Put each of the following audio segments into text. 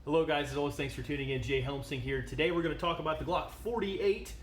Hello guys, as always, thanks for tuning in. Jay Helmsing here. Today we're going to talk about the Glock 48,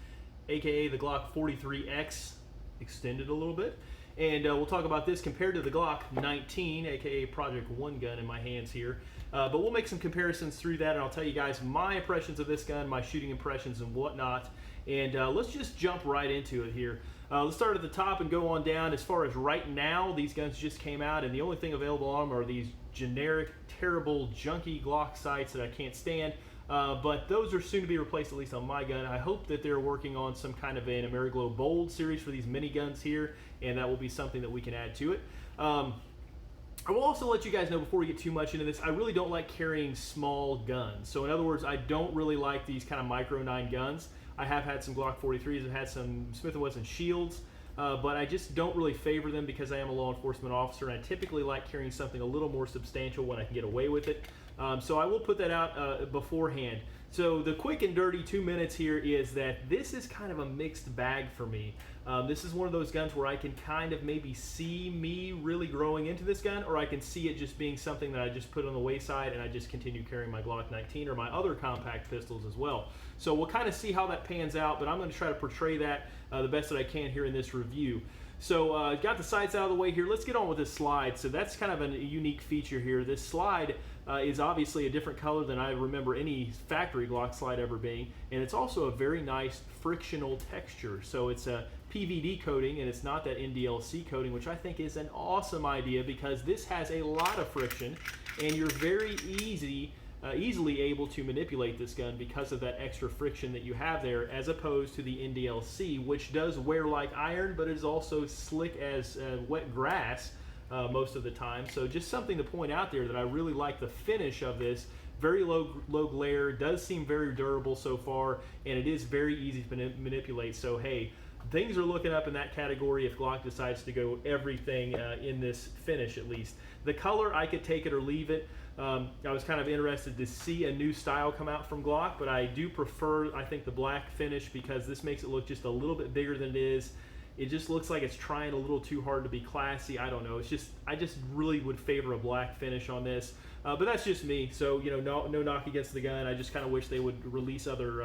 aka the Glock 43X, extended a little bit. And we'll talk about this compared to the Glock 19, aka Project One gun in my hands here. But we'll make some comparisons through that, and I'll tell you guys my impressions of this gun, my shooting impressions and whatnot. And let's just jump right into it here. Let's start at the top and go on down. As far as right now, these guns just came out, and the only thing available on them are these generic, terrible, junky Glock sights that I can't stand. But those are soon to be replaced, at least on my gun. I hope that they're working on some kind of an Ameriglow Bold series for these mini guns here, and that will be something that we can add to it. I will also let you guys know before we get too much into this, I really don't like carrying small guns. So in other words, I don't really like these kind of micro 9 guns. I have had some Glock 43s, I've had some Smith & Wesson Shields, but I just don't really favor them because I am a law enforcement officer, and I typically like carrying something a little more substantial when I can get away with it. So I will put that out beforehand. So the quick and dirty 2 minutes here is that this is kind of a mixed bag for me. This is one of those guns where I can kind of maybe see me really growing into this gun, or I can see it just being something that I just put on the wayside and I just continue carrying my Glock 19 or my other compact pistols as well. So we'll kind of see how that pans out, but I'm going to try to portray that the best that I can here in this review. So got the sights out of the way here. Let's get on with this slide. So that's kind of a unique feature here. This slide is obviously a different color than I remember any factory Glock slide ever being, and it's also a very nice frictional texture. So it's a PVD coating, and it's not that NDLC coating, which I think is an awesome idea because this has a lot of friction, and you're very easily able to manipulate this gun because of that extra friction that you have there, as opposed to the NDLC, which does wear like iron, but is also slick as wet grass most of the time. So just something to point out there that I really like the finish of this. Very low glare, does seem very durable so far, and it is very easy to manipulate. So hey, things are looking up in that category if Glock decides to go everything in this finish at least. The color, I could take it or leave it. I was kind of interested to see a new style come out from Glock, but I do prefer, I think, the black finish because this makes it look just a little bit bigger than it is. It just looks like it's trying a little too hard to be classy. I don't know. It's just, I just really would favor a black finish on this. But that's just me. So, you know, no knock against the gun. I just kind of wish they would release other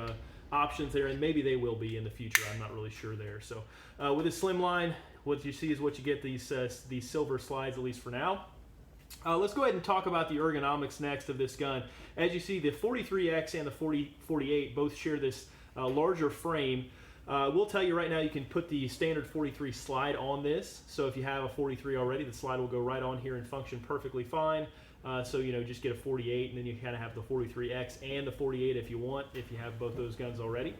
options there, and maybe they will be in the future. I'm not really sure there. So with a slim line, what you see is what you get, these silver slides, at least for now. Let's go ahead and talk about the ergonomics next of this gun. As you see, the 43X and the 48 both share this larger frame. We'll tell you right now, you can put the standard 43 slide on this. So if you have a 43 already, the slide will go right on here and function perfectly fine. So, you know, just get a 48, and then you kind of have the 43X and the 48 if you want, if you have both those guns already.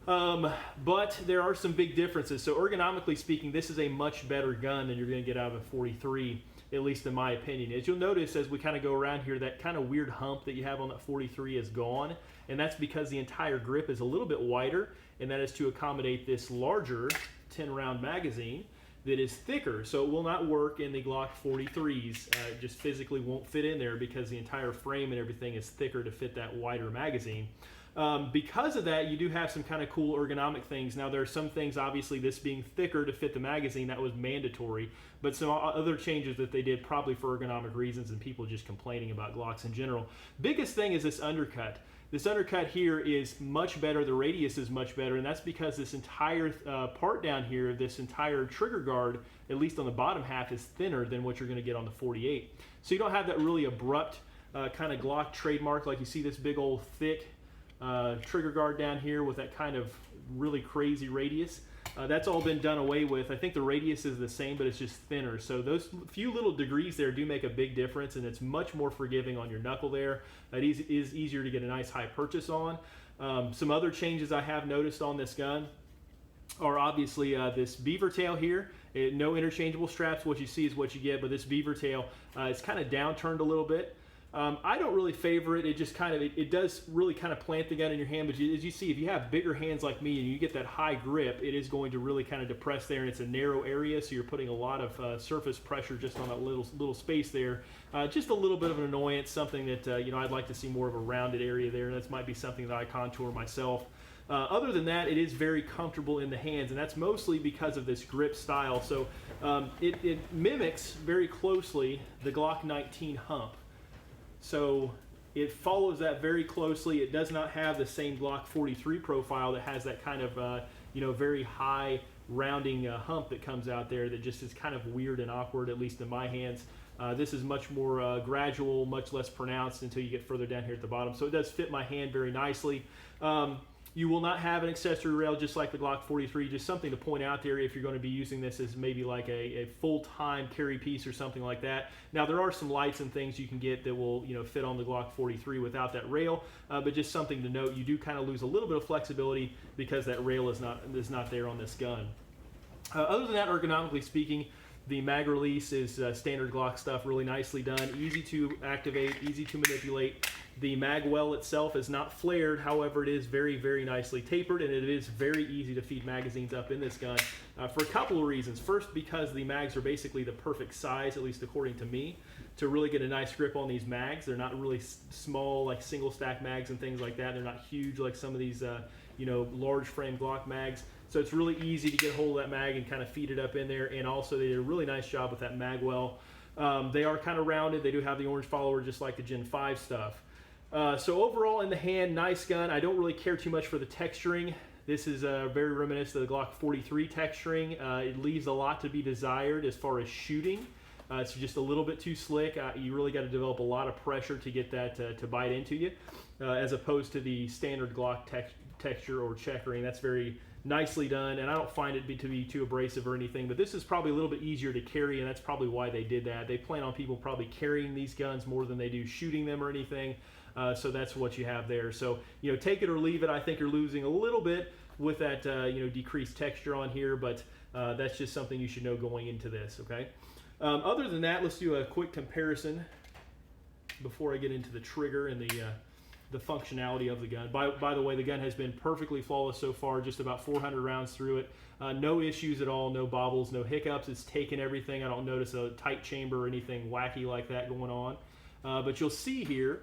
But there are some big differences. So ergonomically speaking, this is a much better gun than you're going to get out of a 43, at least in my opinion. As you'll notice as we kind of go around here, that kind of weird hump that you have on that 43 is gone, and that's because the entire grip is a little bit wider, and that is to accommodate this larger 10-round magazine that is thicker. So it will not work in the Glock 43s. It just physically won't fit in there because the entire frame and everything is thicker to fit that wider magazine. Because of that, you do have some kind of cool ergonomic things. Now, there are some things, obviously, this being thicker to fit the magazine, that was mandatory, but some other changes that they did probably for ergonomic reasons and people just complaining about Glocks in general. Biggest thing is this undercut. This undercut here is much better, the radius is much better, and that's because this entire part down here, this entire trigger guard, at least on the bottom half, is thinner than what you're going to get on the 48. So you don't have that really abrupt kind of Glock trademark, like you see this big old thick trigger guard down here with that kind of really crazy radius. That's all been done away with. I think the radius is the same, but it's just thinner. So those few little degrees there do make a big difference, and it's much more forgiving on your knuckle there. It is easier to get a nice high purchase on. Some other changes I have noticed on this gun are obviously this beaver tail here. No interchangeable straps. What you see is what you get, but this beaver tail is kind of downturned a little bit. I don't really favor it. It just kind of, it does really kind of plant the gun in your hand, but as you see, if you have bigger hands like me and you get that high grip, it is going to really kind of depress there, and it's a narrow area, so you're putting a lot of surface pressure just on that little space there. Just a little bit of an annoyance, something that, you know, I'd like to see more of a rounded area there, and that might be something that I contour myself. Other than that, it is very comfortable in the hands, and that's mostly because of this grip style. So it mimics very closely the Glock 19 hump. So it follows that very closely. It does not have the same Glock 43 profile that has that kind of very high rounding hump that comes out there that just is kind of weird and awkward, at least in my hands. This is much more gradual, much less pronounced until you get further down here at the bottom. So it does fit my hand very nicely. You will not have an accessory rail just like the Glock 43. Just something to point out there if you're going to be using this as maybe like a full-time carry piece or something like that. Now there are some lights and things you can get that will fit on the Glock 43 without that rail, but just something to note, you do kind of lose a little bit of flexibility because that rail is not there on this gun. Other than that, ergonomically speaking, the mag release is standard Glock stuff, really nicely done, easy to activate, easy to manipulate. The mag well itself is not flared, however it is very, very nicely tapered, and it is very easy to feed magazines up in this gun for a couple of reasons. First, because the mags are basically the perfect size, at least according to me, to really get a nice grip on these mags. They're not really small like single stack mags and things like that. They're not huge like some of these large frame Glock mags. So it's really easy to get a hold of that mag and kind of feed it up in there, and also they did a really nice job with that mag well. They are kind of rounded. They do have the orange follower just like the Gen 5 stuff. So overall in the hand, nice gun. I don't really care too much for the texturing. This is very reminiscent of the Glock 43 texturing. It leaves a lot to be desired as far as shooting. It's just a little bit too slick. You really got to develop a lot of pressure to get that to bite into you, as opposed to the standard Glock texture or checkering. That's very nicely done, and I don't find it to be too abrasive or anything, but this is probably a little bit easier to carry, and that's probably why they did that. They plan on people probably carrying these guns more than they do shooting them or anything, so that's what you have there. So take it or leave it. I think you're losing a little bit with that decreased texture on here, but that's just something you should know going into this. Okay. Other than that, let's do a quick comparison before I get into the trigger and the functionality of the gun. By the way, the gun has been perfectly flawless so far, just about 400 rounds through it. No issues at all, no bobbles, no hiccups. It's taken everything. I don't notice a tight chamber or anything wacky like that going on. But you'll see here,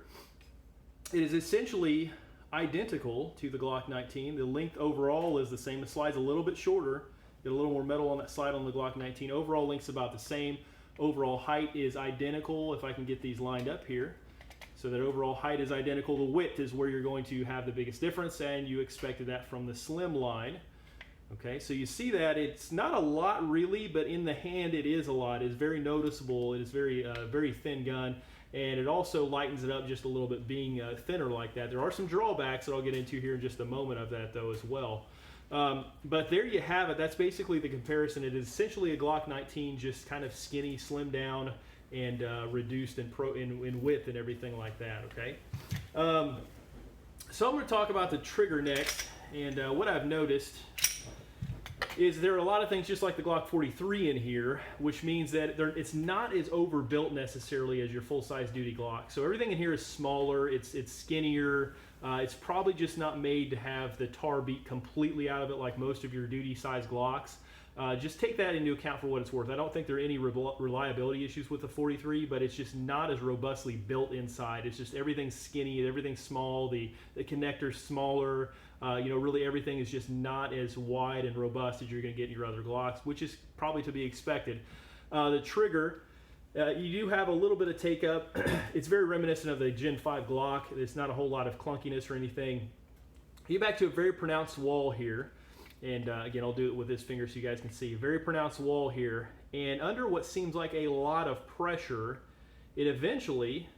it is essentially identical to the Glock 19. The length overall is the same. The slide's a little bit shorter. Get a little more metal on that slide on the Glock 19. Overall length's about the same. Overall height is identical, if I can get these lined up here. So that overall height is identical. The width is where you're going to have the biggest difference, and you expected that from the slim line. Okay, so you see that it's not a lot really, but in the hand it is a lot. It's very noticeable. It is very thin gun, and it also lightens it up just a little bit being thinner like that. There are some drawbacks that I'll get into here in just a moment of that though as well. But there you have it. That's basically the comparison. It is essentially a Glock 19, just kind of skinny, slimmed down, and reduced in width and everything like that. Okay. So I'm going to talk about the trigger next, and what I've noticed is there are a lot of things just like the Glock 43 in here, which means that it's not as overbuilt necessarily as your full-size duty Glock. So everything in here is smaller, it's skinnier. It's probably just not made to have the tar beat completely out of it like most of your duty size Glocks. Just take that into account for what it's worth. I don't think there are any reliability issues with the 43, but it's just not as robustly built inside. It's just everything's skinny, everything's small, the connector's smaller. Really everything is just not as wide and robust as you're going to get in your other Glocks, which is probably to be expected. The trigger, you do have a little bit of take up. It's very reminiscent of the Gen 5 Glock. It's not a whole lot of clunkiness or anything. Get back to a very pronounced wall here. And again, I'll do it with this finger so you guys can see. Very pronounced wall here. And under what seems like a lot of pressure, it eventually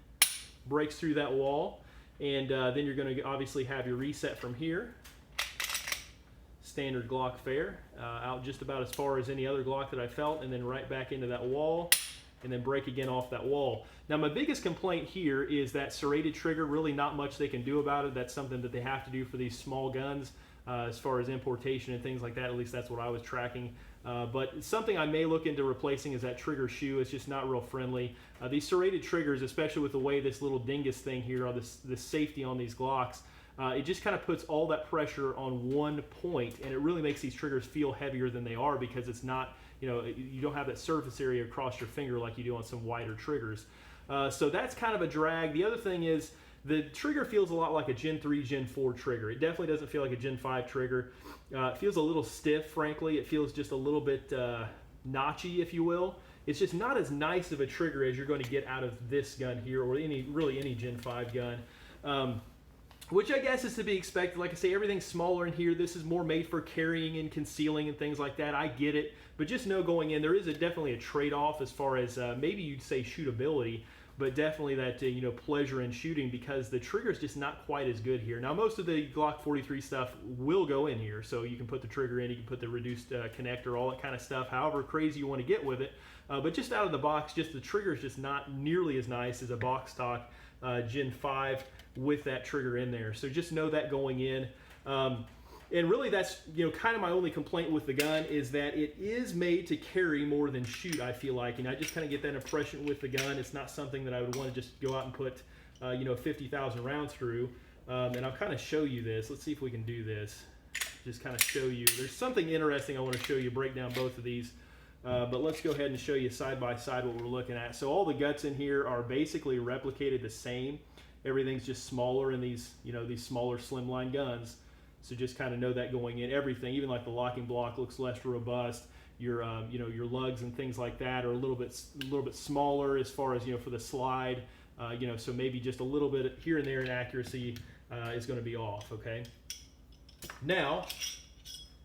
breaks through that wall. And then you're going to obviously have your reset from here. Standard Glock fare. Out just about as far as any other Glock that I felt. And then right back into that wall. And then break again off that wall. Now my biggest complaint here is that serrated trigger. Really not much they can do about it. That's something that they have to do for these small guns. As far as importation and things like that, at least that's what I was tracking. But something I may look into replacing is that trigger shoe. It's just not real friendly. These serrated triggers, especially with the way this little dingus thing here, or this safety on these Glocks, it just kind of puts all that pressure on one point, and it really makes these triggers feel heavier than they are because it's not, you don't have that surface area across your finger like you do on some wider triggers. So that's kind of a drag. The other thing is, the trigger feels a lot like a Gen 3, Gen 4 trigger. It definitely doesn't feel like a Gen 5 trigger. It feels a little stiff, frankly. It feels just a little bit notchy, if you will. it's just not as nice of a trigger as you're going to get out of this gun here, or really any Gen 5 gun. Which I guess is to be expected. Like I say, everything's smaller in here. This is more made for carrying and concealing and things like that. I get it, but just know going in, there is definitely a trade-off as far as maybe you'd say shootability, but definitely that pleasure in shooting, because the trigger is just not quite as good here. Now, most of the Glock 43 stuff will go in here, so you can put the trigger in, you can put the reduced connector, all that kind of stuff, however crazy you want to get with it. But just out of the box, just the trigger is just not nearly as nice as a box stock Gen 5 with that trigger in there. So just know that going in. And really that's kind of my only complaint with the gun, is that it is made to carry more than shoot, I feel like. And I just kind of get that impression with the gun. It's not something that I would want to just go out and put 50,000 rounds through. And I'll kind of show you this. Let's see if we can do this. Just kind of show you. There's something interesting I want to show you, break down both of these. But let's go ahead and show you side by side what we're looking at. So all the guts in here are basically replicated the same. Everything's just smaller in these, these smaller slimline guns. So just kind of know that going in. Everything, even like the locking block, looks less robust. Your, your lugs and things like that are a little bit smaller as far as for the slide. So maybe just a little bit here and there in accuracy is going to be off. Okay. Now,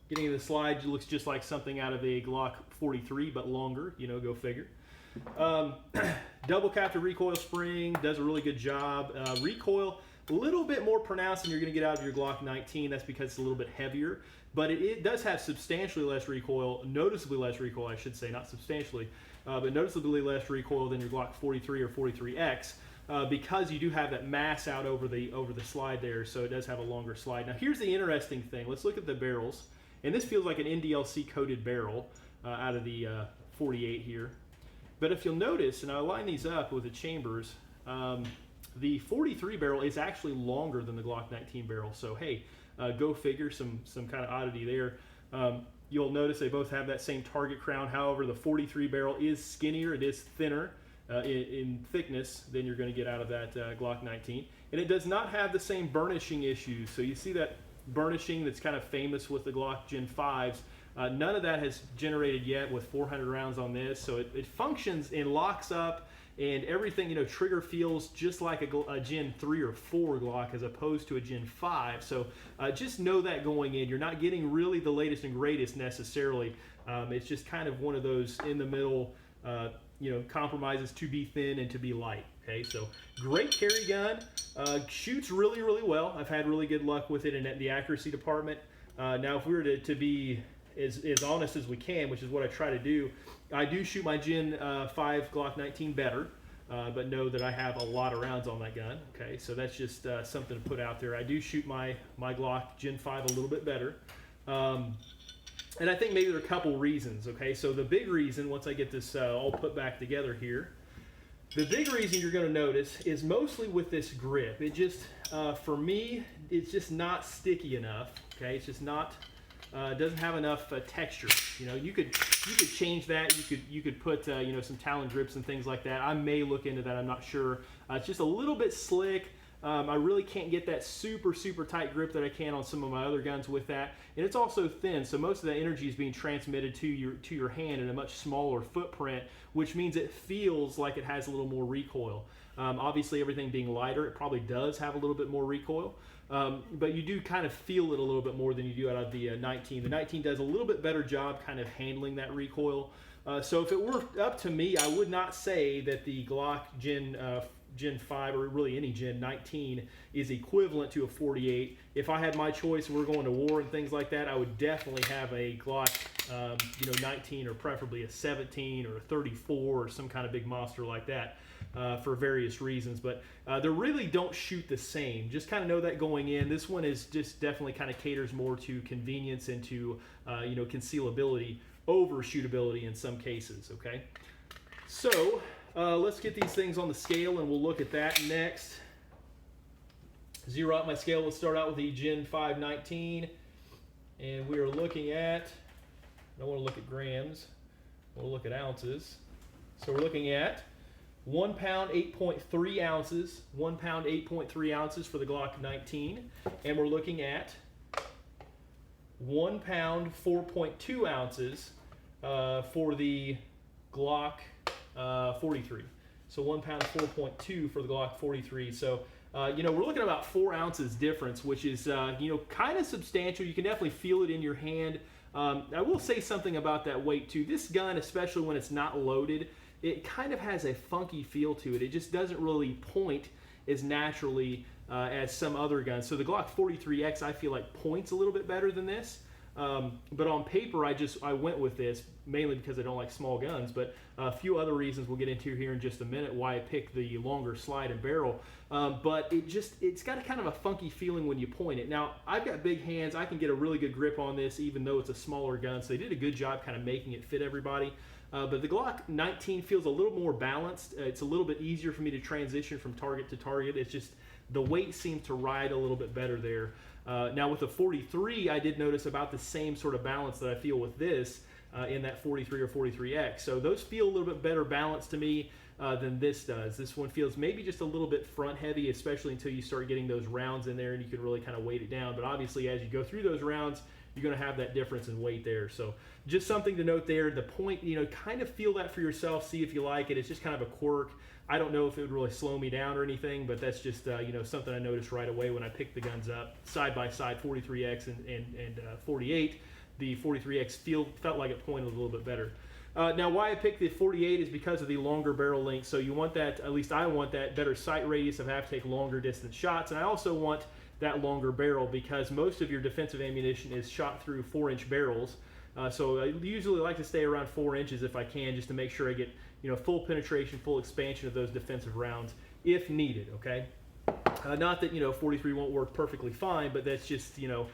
getting into the slide looks just like something out of a Glock 43, but longer. Go figure. Double captive recoil spring, does a really good job. Recoil, a little bit more pronounced than you're going to get out of your Glock 19. That's because it's a little bit heavier, but it does have substantially less recoil, noticeably less recoil, I should say, not substantially, but noticeably less recoil than your Glock 43 or 43X, because you do have that mass out over the slide there, so it does have a longer slide. Now here's the interesting thing. Let's look at the barrels, and this feels like an NDLC coated barrel out of the 48 here. But if you'll notice, and I'll line these up with the chambers, the 43 barrel is actually longer than the Glock 19 barrel. So hey, go figure, some kind of oddity there. You'll notice they both have that same target crown. However, the 43 barrel is skinnier, it is thinner in thickness than you're going to get out of that Glock 19. And it does not have the same burnishing issues. So you see that burnishing that's kind of famous with the Glock Gen 5s. None of that has generated yet with 400 rounds on this, so it functions and locks up, and everything, trigger feels just like a Gen 3 or 4 Glock as opposed to a Gen 5. So just know that going in. You're not getting really the latest and greatest necessarily. It's just kind of one of those in the middle, compromises to be thin and to be light. Okay, so great carry gun, shoots really, really well. I've had really good luck with it in the accuracy department. Now, if we were to be as honest as we can, which is what I try to do, I do shoot my Gen 5 Glock 19 better, but know that I have a lot of rounds on that gun. Okay, so that's just something to put out there. I do shoot my Glock Gen 5 a little bit better, and I think maybe there are a couple reasons. Okay, so the big reason, once I get this all put back together here, the big reason you're going to notice is mostly with this grip. It just, for me, it's just not sticky enough. Okay, it's just not. Doesn't have enough texture. You could change that. You could put some Talon grips and things like that. I may look into that. I'm not sure. It's just a little bit slick. I really can't get that super tight grip that I can on some of my other guns with that. And it's also thin, so most of that energy is being transmitted to your hand in a much smaller footprint, which means it feels like it has a little more recoil. Obviously, everything being lighter, it probably does have a little bit more recoil. But you do kind of feel it a little bit more than you do out of the 19. The 19 does a little bit better job kind of handling that recoil. So if it were up to me, I would not say that the Glock Gen 5 or really any Gen 19 is equivalent to a 48. If I had my choice and we're going to war and things like that, I would definitely have a Glock 19 or preferably a 17 or a 34 or some kind of big monster like that. For various reasons, but they really don't shoot the same. Just kind of know that going in. This one is just definitely kind of caters more to convenience and to concealability over shootability in some cases. Okay, so let's get these things on the scale and we'll look at that next. Zero out my scale. Let's start out with the Gen 5 19, and we are looking at. I don't want to look at grams. We'll look at ounces. So we're looking at 1 pound 8.3 ounces, 1 pound 8.3 ounces for the Glock 19, and we're looking at 1 pound 4.2 ounces for the Glock 43. So 1 pound 4.2 for the Glock 43. So you know, we're looking at about 4 ounces difference, which is you know, kind of substantial. You can definitely feel it in your hand. I will say something about that weight too. This gun, especially when it's not loaded, it kind of has a funky feel to it. It just doesn't really point as naturally as some other guns. So the Glock 43X, I feel like points a little bit better than this. But on paper, I went with this mainly because I don't like small guns, but a few other reasons we'll get into here in just a minute why I picked the longer slide and barrel. But it's got a kind of a funky feeling when you point it. Now, I've got big hands. I can get a really good grip on this even though it's a smaller gun, so they did a good job kind of making it fit everybody. But the Glock 19 feels a little more balanced. It's a little bit easier for me to transition from target to target. It's just the weight seems to ride a little bit better there. Now with the 43, I did notice about the same sort of balance that I feel with this in that 43 or 43X. So those feel a little bit better balanced to me than this does. This one feels maybe just a little bit front heavy, especially until you start getting those rounds in there and you can really kind of weight it down. But obviously as you go through those rounds, you're going to have that difference in weight there. So just something to note there. The point, you know, kind of feel that for yourself, see if you like it. It's just kind of a quirk. I don't know if it would really slow me down or anything, but that's just you know, something I noticed right away when I picked the guns up side by side, 43X and 48. The 43X felt like it pointed a little bit better. Now why I picked the 48 is because of the longer barrel length. So you want that, at least I want that better sight radius if I have to take longer distance shots, and I also want that longer barrel because most of your defensive ammunition is shot through 4-inch barrels. So I usually like to stay around 4 inches if I can, just to make sure I get, you know, full penetration, full expansion of those defensive rounds if needed, okay? Not that, you know, 43 won't work perfectly fine, but that's just, you know,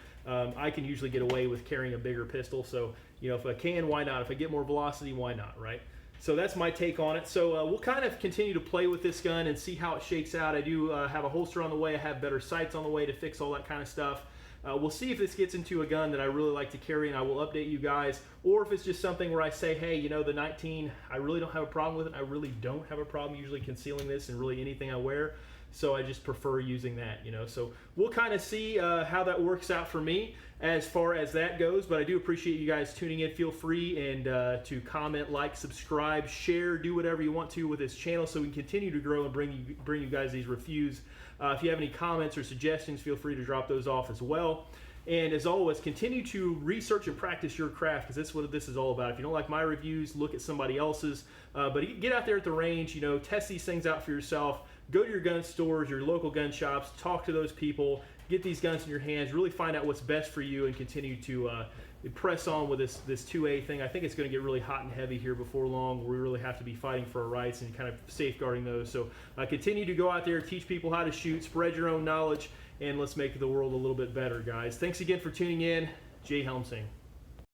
I can usually get away with carrying a bigger pistol. So, you know, if I can, why not? If I get more velocity, why not, right? So that's my take on it. So we'll kind of continue to play with this gun and see how it shakes out. I do have a holster on the way. I have better sights on the way to fix all that kind of stuff. We'll see if this gets into a gun that I really like to carry, and I will update you guys. Or if it's just something where I say, hey, you know, the 19, I really don't have a problem with it. I really don't have a problem usually concealing this in really anything I wear. So I just prefer using that, you know. So we'll kind of see how that works out for me as far as that goes. But I do appreciate you guys tuning in. Feel free and to comment, like, subscribe, share, do whatever you want to with this channel so we can continue to grow and bring you guys these reviews. If you have any comments or suggestions, feel free to drop those off as well. And as always, continue to research and practice your craft, because that's what this is all about. If you don't like my reviews, look at somebody else's. But get out there at the range, you know, test these things out for yourself. Go to your gun stores, your local gun shops, talk to those people, get these guns in your hands, really find out what's best for you, and continue to press on with this 2A thing. I think it's going to get really hot and heavy here before long. We really have to be fighting for our rights and kind of safeguarding those. So continue to go out there, teach people how to shoot, spread your own knowledge, and let's make the world a little bit better, guys. Thanks again for tuning in. Jay Helmsing.